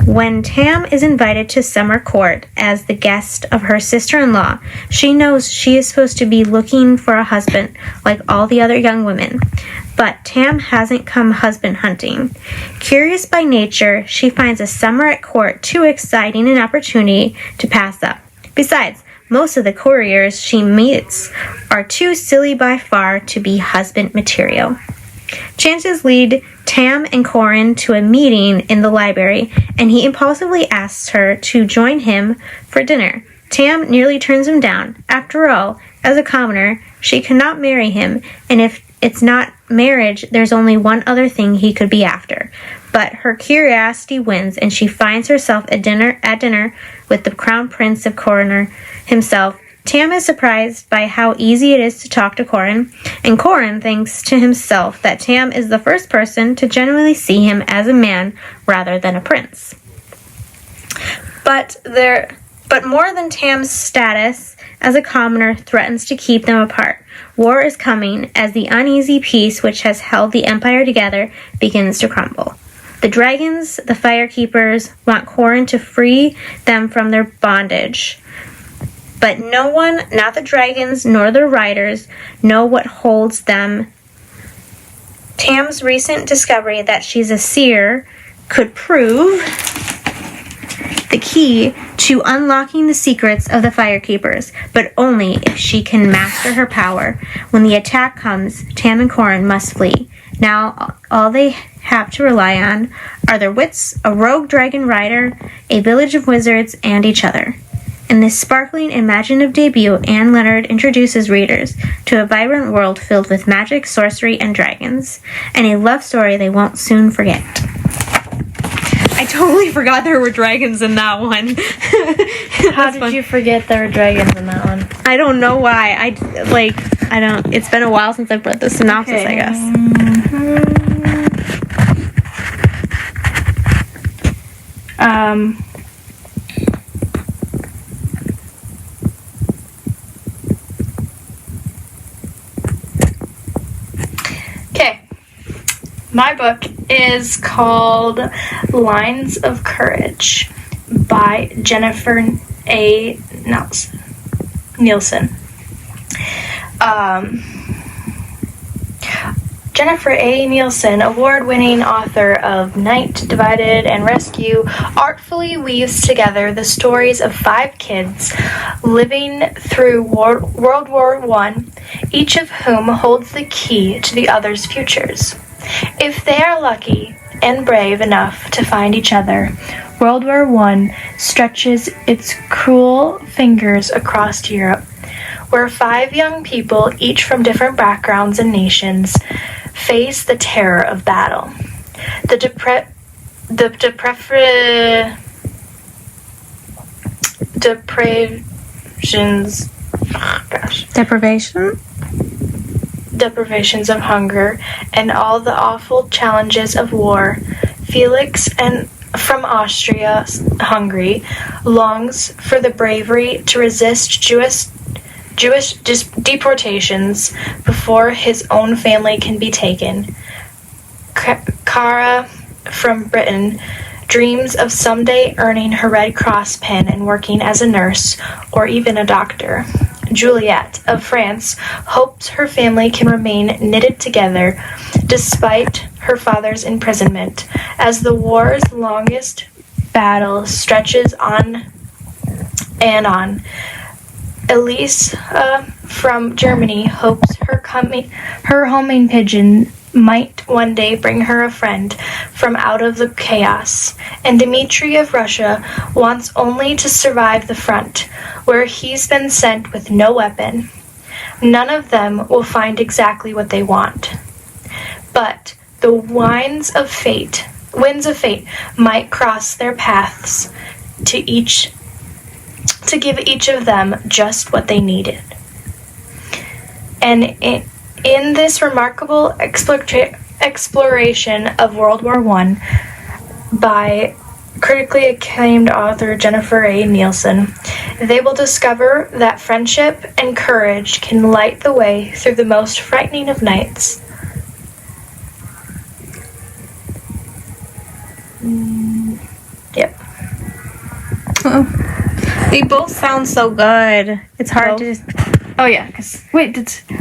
When Tam is invited to summer court as the guest of her sister-in-law, she knows she is supposed to be looking for a husband like all the other young women. But Tam hasn't come husband hunting. Curious by nature, she finds a summer at court too exciting an opportunity to pass up. Besides, most of the courtiers she meets are too silly by far to be husband material. Chances lead Tam and Corin to a meeting in the library, and he impulsively asks her to join him for dinner. Tam nearly turns him down. After all, as a commoner, she cannot marry him, and if it's not marriage, there's only one other thing he could be after. But her curiosity wins, and she finds herself at dinner with the crown prince of Corin himself. Tam is surprised by how easy it is to talk to Corin, and Corin thinks to himself that Tam is the first person to genuinely see him as a man rather than a prince. But more than Tam's status as a commoner threatens to keep them apart. War is coming as the uneasy peace which has held the empire together begins to crumble. The dragons, the firekeepers, want Corin to free them from their bondage. But no one, not the dragons nor the riders, know what holds them. Tam's recent discovery that she's a seer could prove the key to unlocking the secrets of the firekeepers, but only if she can master her power. When the attack comes, Tam and Corin must flee. Now, all they have to rely on are their wits, a rogue dragon rider, a village of wizards, and each other. In this sparkling, imaginative debut, Anne Leonard introduces readers to a vibrant world filled with magic, sorcery, and dragons, and a love story they won't soon forget. I totally forgot there were dragons in that one. How did you forget there were dragons in that one? I don't know why. It's been a while since I've read the synopsis, okay. I guess. My book is called Lines of Courage by Jennifer A. Nielsen. Jennifer A. Nielsen, award-winning author of Night, Divided, and Rescue, artfully weaves together the stories of 5 kids living through World War I, each of whom holds the key to the other's futures. If they are lucky and brave enough to find each other, World War I stretches its cruel fingers across Europe, where 5 young people, each from different backgrounds and nations, face the terror of battle. deprivations of hunger, and all the awful challenges of war, Felix, and from Austria, Hungary, longs for the bravery to resist Jewish deportations before his own family can be taken. Cara from Britain dreams of someday earning her Red Cross pin and working as a nurse or even a doctor. Juliet of France hopes her family can remain knitted together despite her father's imprisonment, as the war's longest battle stretches on and on. Elise from Germany hopes her homing pigeon might one day bring her a friend from out of the chaos, and Dmitri of Russia wants only to survive the front, where he's been sent with no weapon. None of them will find exactly what they want, but the winds of fate might cross their paths to give each of them just what they needed. And in this remarkable exploration of World War I by critically acclaimed author Jennifer A. Nielsen, they will discover that friendship and courage can light the way through the most frightening of nights. Yep. They both sound so good. It's hard to... Oh yeah, because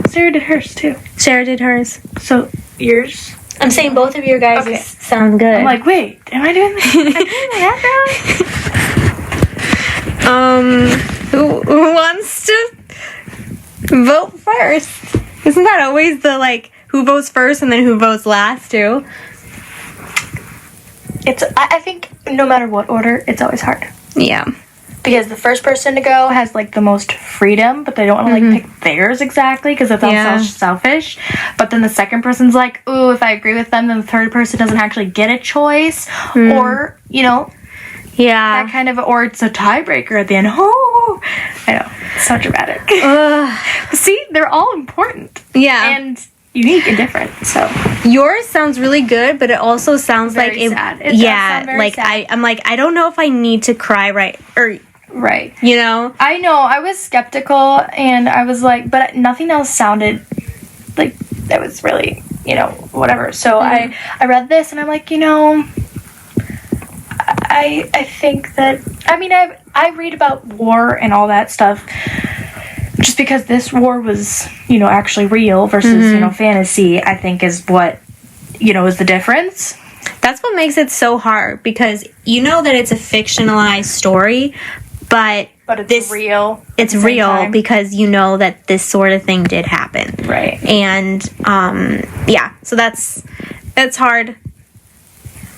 Sarah did hers too. Sarah did hers. So yours? I'm saying both of your guys Okay. sound good. I'm like, wait, am I doing this? Am I doing who wants to vote first? Isn't that always the who votes first and then who votes last too? I think no matter what order, it's always hard. Yeah. Because the first person to go has the most freedom, but they don't want to pick theirs exactly because it sounds selfish. But then the second person's like, ooh, if I agree with them, then the third person doesn't actually get a choice, or that kind of, or it's a tiebreaker at the end. Oh, I know, it's so dramatic. See, they're all important. Yeah. And unique and different. So yours sounds really good, but it also sounds very sad. It does sound very sad. I'm like, I don't know if I need to cry right. I know, I was skeptical, and I was like, but nothing else sounded like that was really, whatever. So I read this, and I'm like, I think that, I read about war and all that stuff just because this war was, actually real versus, fantasy, I think is what, is the difference. That's what makes it so hard, because that it's a fictionalized story, but it's real. It's real because that this sort of thing did happen. Right. And so that's hard.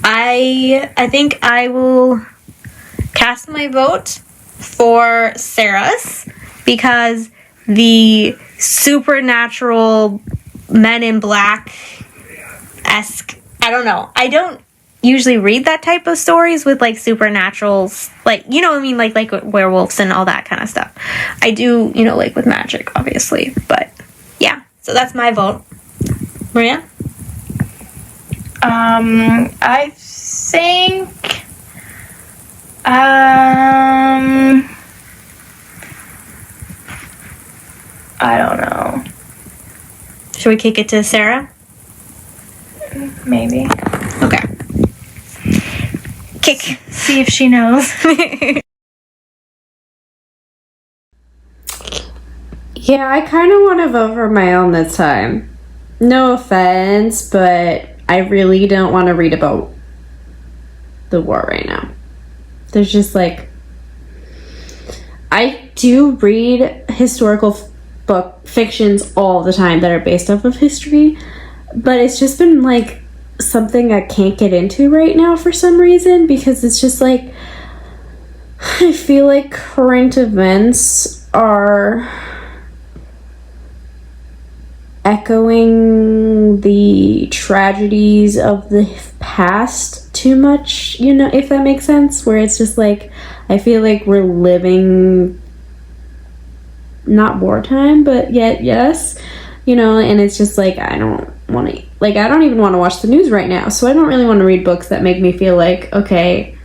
I think I will cast my vote for Sarah's, because the supernatural Men in Black-esque, I don't know. I don't usually read that type of stories with supernaturals, like werewolves and all that kind of stuff. I do, with magic, obviously, but yeah. So that's my vote. Maria? I think I don't know. Should we kick it to Sarah? Maybe. Okay. Kick. See if she knows. Yeah, I kind of want to vote for my own this time. No offense, but I really don't want to read about the war right now. There's just I do read historical fictions all the time that are based off of history, but it's just been something I can't get into right now for some reason, because it's just I feel like current events are echoing the tragedies of the past too much, you know, if that makes sense, where it's just like, I feel like we're living not wartime, but yet yes, you know, and it's just like, I don't want to, like, I don't even want to watch the news right now, so I don't really want to read books that make me feel like, okay,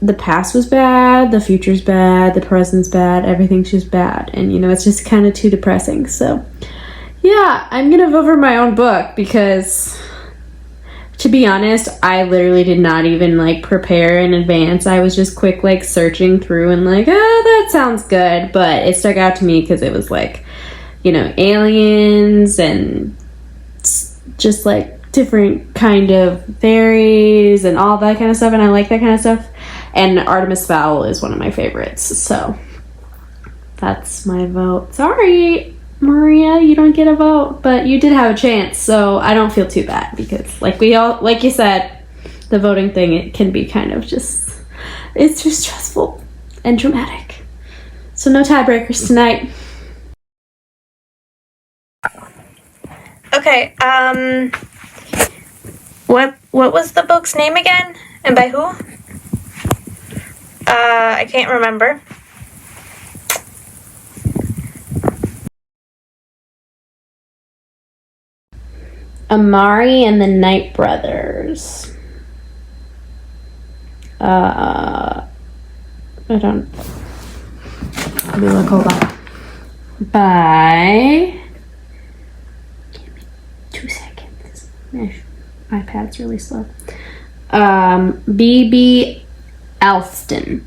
the past was bad, the future's bad, the present's bad, everything's just bad, and, you know, it's just kind of too depressing. So yeah, I'm gonna vote for my own book, because to be honest, I literally did not even like prepare in advance. I was just quick like searching through and like, oh, that sounds good. But it stuck out to me because it was like, you know, aliens and just like different kind of fairies and all that kind of stuff. And I like that kind of stuff. And Artemis Fowl is one of my favorites. So that's my vote. Sorry, Maria, you don't get a vote, but you did have a chance, so I don't feel too bad, because like you said, the voting thing, it can be kind of just, it's just stressful and dramatic. So no tiebreakers tonight. Okay, what was the book's name again? And by who? I can't remember. Amari and the Night Brothers. I don't. Let me look. Hold on. By. Give me 2 seconds. My iPad's really slow. B.B. Alston,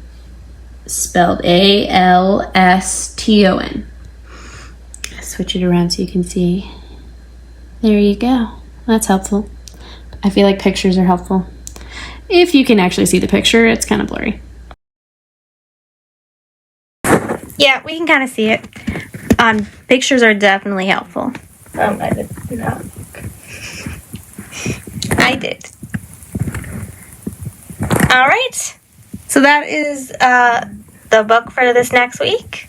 spelled Alston. Switch it around so you can see. There you go. That's helpful. I feel like pictures are helpful. If you can actually see the picture, it's kind of blurry. Yeah, we can kind of see it. Pictures are definitely helpful. I did not. I did. All right. So that is the book for this next week.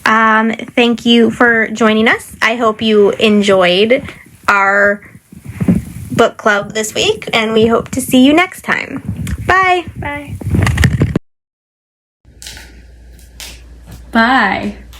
Thank you for joining us. I hope you enjoyed our book club this week, and we hope to see you next time. Bye. Bye. Bye.